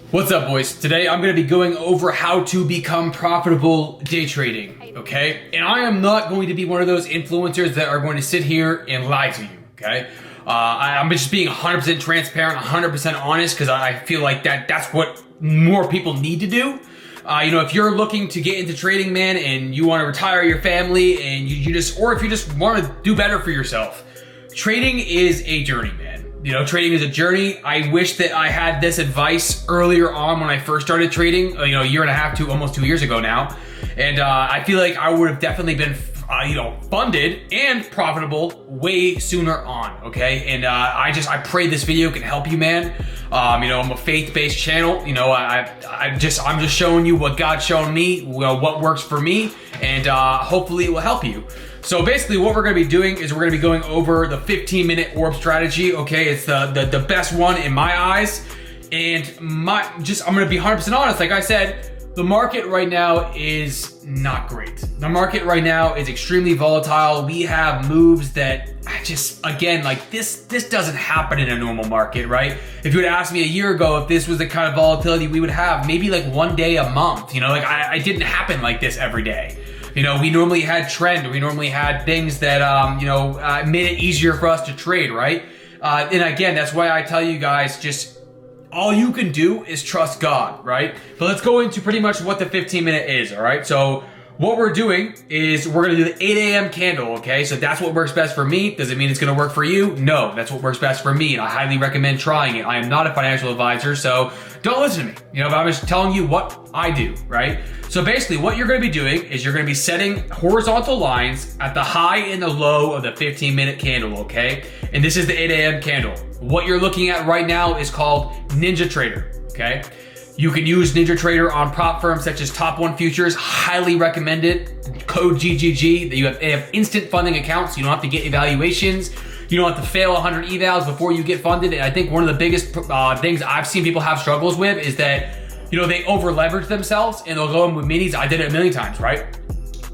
What's up, boys? Today I'm going to be going over how to become profitable day trading, okay? And I am not going to be one of those influencers that are going to sit here and lie to you, okay? I'm just being 100% transparent, 100% honest, because I feel like that's what more people need to do. If you're looking to get into trading, man, and you want to retire your family, and or if you just want to do better for yourself, trading is a journey, man. Trading is a journey. I wish that I had this advice earlier on when I first started trading, a year and a half to almost 2 years ago now. And I feel like I would have definitely been, funded and profitable way sooner on, okay? And I pray this video can help you, man. I'm a faith-based channel. I'm just showing you what God's shown me, what works for me, and hopefully it will help you. So basically what we're going to be doing is we're going to be going over the 15-minute orb strategy, okay? It's the best one in my eyes. And I'm going to be 100% honest. Like I said, the market right now is not great. The market right now is extremely volatile. We have moves that this doesn't happen in a normal market, right? If you would ask me a year ago if this was the kind of volatility we would have, maybe like one day a month, it didn't happen like this every day. We normally had trend. We normally had things that, made it easier for us to trade, right? And again, that's why I tell you guys, just all you can do is trust God, right? But let's go into pretty much what the 15-minute is, all right? So what we're doing is we're going to do the 8 a.m. candle, okay? So that's what works best for me. Does it mean it's going to work for you? No, that's what works best for me, and I highly recommend trying it. I am not a financial advisor, so don't listen to me, but I'm just telling you what I do, right? So basically what you're going to be doing is you're going to be setting horizontal lines at the high and the low of the 15-minute candle, okay? And this is the 8 a.m. candle. What you're looking at right now is called NinjaTrader, okay? You can use NinjaTrader on prop firms such as Top One Futures. Highly recommend it. Code GGG. They have instant funding accounts. You don't have to get evaluations. You don't have to fail 100 evals before you get funded. And I think one of the biggest things I've seen people have struggles with is that, they over leverage themselves and they'll go in with minis. I did it a million times, right?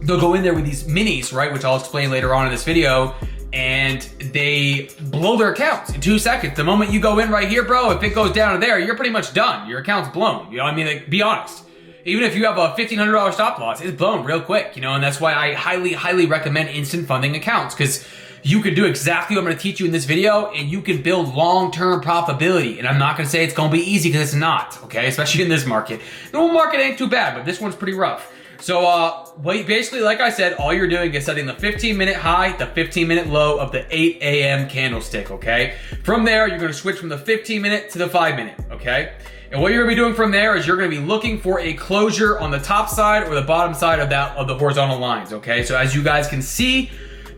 They'll go in there with these minis, right? Which I'll explain later on in this video. And they blow their accounts in 2 seconds. The moment you go in right here, bro, if it goes down to there, you're pretty much done. Your account's blown. You know what I mean? Like, be honest. Even if you have a $1,500 stop loss, it's blown real quick, and that's why I highly, highly recommend instant funding accounts, because you can do exactly what I'm going to teach you in this video, and you can build long-term profitability. And I'm not going to say it's going to be easy, because it's not, okay? Especially in this market. The whole market ain't too bad, but this one's pretty rough. So basically, like I said, all you're doing is setting the 15-minute high, the 15-minute low of the 8 a.m. candlestick, okay? From there, you're going to switch from the 15-minute to the 5-minute, okay? And what you're going to be doing from there is you're going to be looking for a closure on the top side or the bottom side of the horizontal lines, okay? So as you guys can see,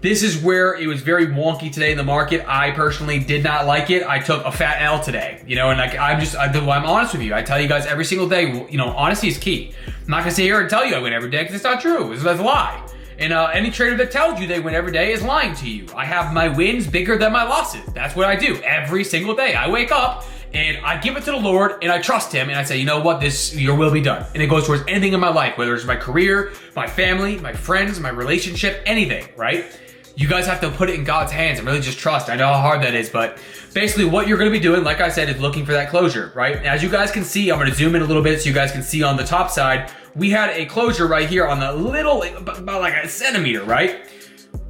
this is where it was very wonky today in the market. I personally did not like it. I took a fat L today, and I'm honest with you. I tell you guys every single day, honesty is key. I'm not gonna sit here and tell you I win every day because it's not true. That's a lie. And any trader that tells you they win every day is lying to you. I have my wins bigger than my losses. That's what I do every single day. I wake up and I give it to the Lord and I trust Him and I say, you know what, your will be done. And it goes towards anything in my life, whether it's my career, my family, my friends, my relationship, anything, right? You guys have to put it in God's hands and really just trust. I know how hard that is, but basically what you're going to be doing, like I said, is looking for that closure, right? As you guys can see, I'm going to zoom in a little bit so you guys can see on the top side, we had a closure right here on the little, about like a centimeter, right?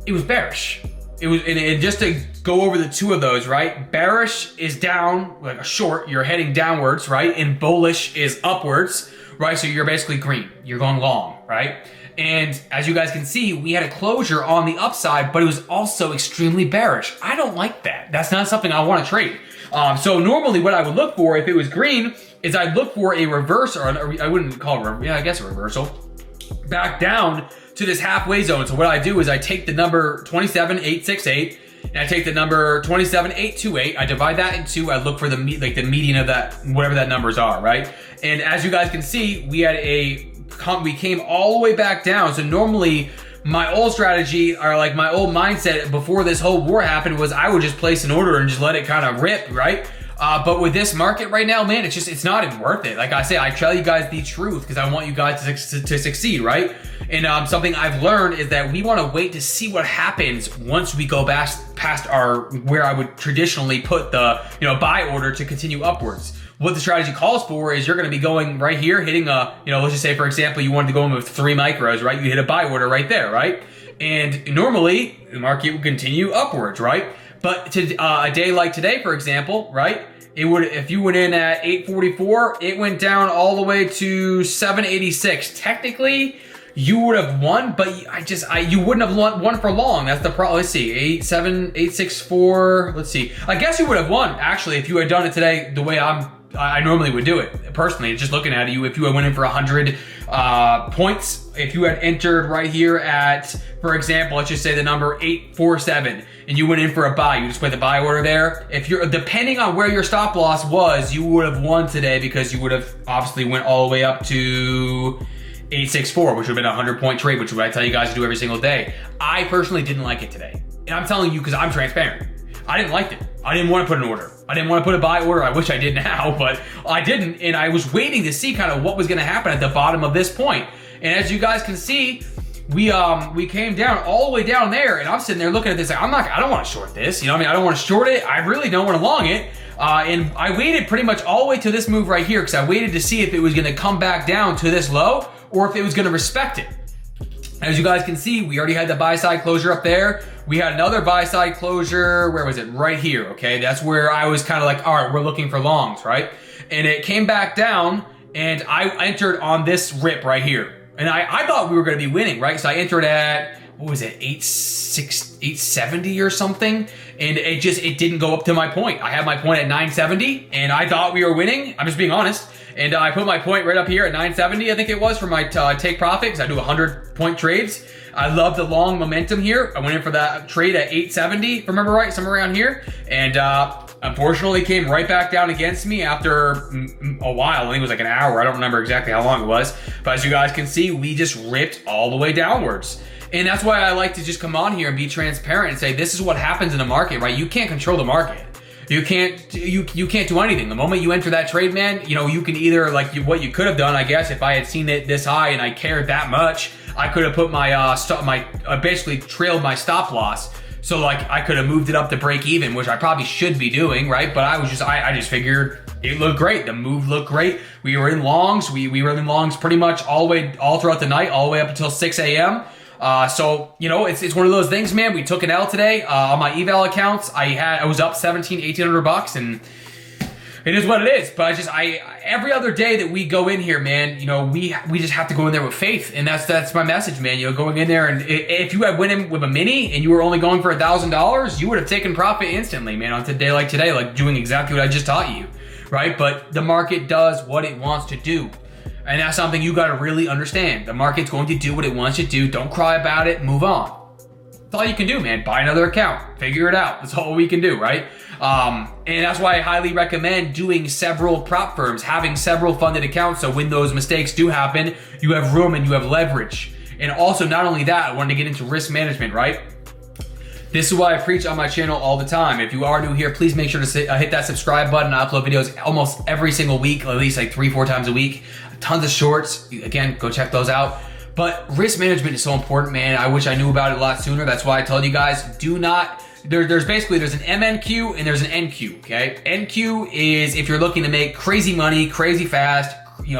It was bearish. And just to go over the two of those, right? Bearish is down, like a short, you're heading downwards, right? And bullish is upwards, right? So you're basically green, you're going long, right? And as you guys can see, we had a closure on the upside, but it was also extremely bearish. I don't like that. That's not something I want to trade. So normally what I would look for if it was green is I'd look for a reverse, or I wouldn't call it, I guess a reversal, back down to this halfway zone. So what I do is I take the number 27,868 and I take the number 27,828. I divide that in two. I look for the median of that, whatever that numbers are, right? And as you guys can see, we came all the way back down. So normally my old strategy, or like my old mindset before this whole war happened, was I would just place an order and just let it kind of rip, right? But with this market right now, man, it's not even worth it. Like I say, I tell you guys the truth because I want you guys to succeed, right? And something I've learned is that we want to wait to see what happens once we go past where I would traditionally put the buy order to continue upwards. what the strategy calls for is you're going to be going right here, hitting a, let's just say, for example, you wanted to go in with 3 micros, right? You hit a buy order right there, right? And normally the market will continue upwards, right? But to a day like today, for example, right? It would, if you went in at 844, it went down all the way to 786. Technically, you would have won, but you wouldn't have won for long. That's the problem. Let's see, 864. Let's see. I guess you would have won actually if you had done it today the way I normally would do it. Personally, just looking at you, if you had went in for 100 points, if you had entered right here at, for example, let's just say the number 847, and you went in for a buy, you just put the buy order there. If you're, depending on where your stop loss was, you would have won today because you would have obviously went all the way up to 864, which would have been a 100-point trade, which is what I tell you guys to do every single day. I personally didn't like it today. And I'm telling you because I'm transparent. I didn't like it. I didn't want to put an order. I didn't want to put a buy order. I wish I did now, but I didn't. And I was waiting to see kind of what was going to happen at the bottom of this point. And as you guys can see, we came down all the way down there, and I'm sitting there looking at this like, I don't want to short this. I don't want to short it. I really don't want to long it. And I waited pretty much all the way to this move right here because I waited to see if it was going to come back down to this low or if it was going to respect it. As you guys can see, we already had the buy side closure up there. We had another buy side closure. Where was it? Right here, okay? That's where I was kind of like, all right, we're looking for longs, right? And it came back down, and I entered on this rip right here. And I thought we were going to be winning, right? So I entered at, what was it, 870 or something? And it didn't go up to my point. I had my point at 970, and I thought we were winning. I'm just being honest. And I put my point right up here at 970, I think it was, for my take profit, because I do 100-point trades. I love the long momentum here. I went in for that trade at 870, if I remember right, somewhere around here. And unfortunately, it came right back down against me after a while. I think it was like an hour. I don't remember exactly how long it was. But as you guys can see, we just ripped all the way downwards. And that's why I like to just come on here and be transparent and say, this is what happens in the market, right? You can't control the market. You can't do anything. The moment you enter that trade, man, you can either, what you could have done, I guess, if I had seen it this high and I cared that much, I could have put my basically trailed my stop loss. So I could have moved it up to break even, which I probably should be doing, right? But I just figured it looked great. The move looked great. We were in longs. We were in longs pretty much all throughout the night, all the way up until 6 a.m. So it's one of those things, man. We took an L today on my eval accounts. I was up $1,800, and it is what it is. But every other day that we go in here, man, we just have to go in there with faith, and that's my message, man. Going in there, and if you had went in with a mini and you were only going for $1,000, you would have taken profit instantly, man. On a day like today, doing exactly what I just taught you, right? But the market does what it wants to do. And that's something you got to really understand. The market's going to do what it wants to do. Don't cry about it. Move on. That's all you can do, man. Buy another account. Figure it out. That's all we can do, right? And that's why I highly recommend doing several prop firms, having several funded accounts, so when those mistakes do happen, you have room and you have leverage. And also, not only that, I wanted to get into risk management, right? This is why I preach on my channel all the time. If you are new here, please make sure to hit that subscribe button. I upload videos almost every single week, at least 3-4 times a week. Tons of shorts. Again, go check those out. But risk management is so important, man. I wish I knew about it a lot sooner. That's why I told you guys, do not... There's an MNQ and there's an NQ, okay? NQ is if you're looking to make crazy money, crazy fast,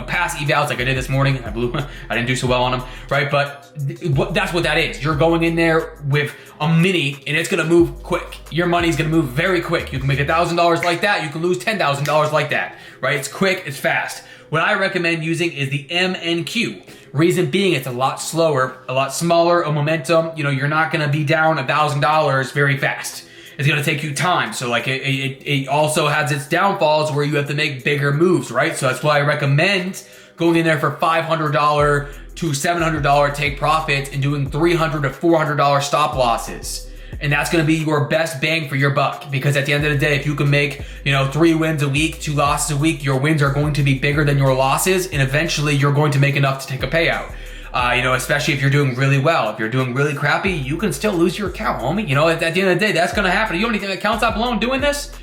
pass evals like I did this morning. I didn't do so well on them, right? But that's what that is. You're going in there with a mini and it's gonna move quick. Your money's gonna move very quick. You can make $1,000 like that. You can lose $10,000 like that, right? It's quick, it's fast. What I recommend using is the MNQ. Reason being, it's a lot slower, a lot smaller, a momentum. You're not gonna be down $1,000 very fast. It's gonna take you time. So it also has its downfalls where you have to make bigger moves, right? So that's why I recommend going in there for $500 to $700 take profits and doing $300 to $400 stop losses. And that's going to be your best bang for your buck, because at the end of the day, if you can make, 3 wins a week, 2 losses a week, your wins are going to be bigger than your losses, and eventually you're going to make enough to take a payout. Especially if you're doing really well. If you're doing really crappy, you can still lose your account, homie. At the end of the day, that's going to happen. You know anything accounts up alone doing this?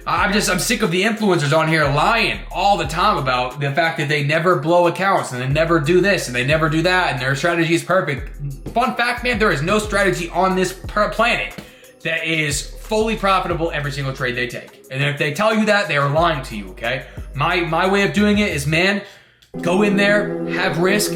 I'm sick of the influencers on here lying all the time about the fact that they never blow accounts and they never do this and they never do that and their strategy is perfect. Fun fact, man, there is no strategy on this planet that is fully profitable every single trade they take. And if they tell you that, they are lying to you, okay? My way of doing it is, man, go in there, have risk,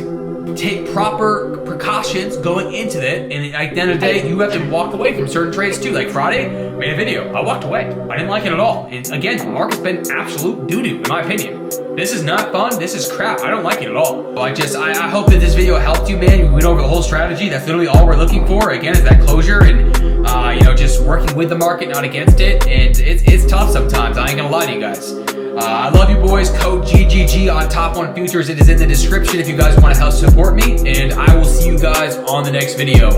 take proper precautions going into it, and at the end of the day, you have to walk away from certain trades too. Like Friday, made a video, I walked away. I didn't like it at all. And again, the market's been absolute doo-doo, in my opinion. This is not fun, this is crap, I don't like it at all. Well, I hope that this video helped you, man. We went over the whole strategy. That's literally all we're looking for. Again, is that closure and, just working with the market, not against it. And it's tough sometimes, I ain't gonna lie to you guys. I love you boys. Code GGG on Top 1 Futures. It is in the description if you guys want to help support me. And I will see you guys on the next video.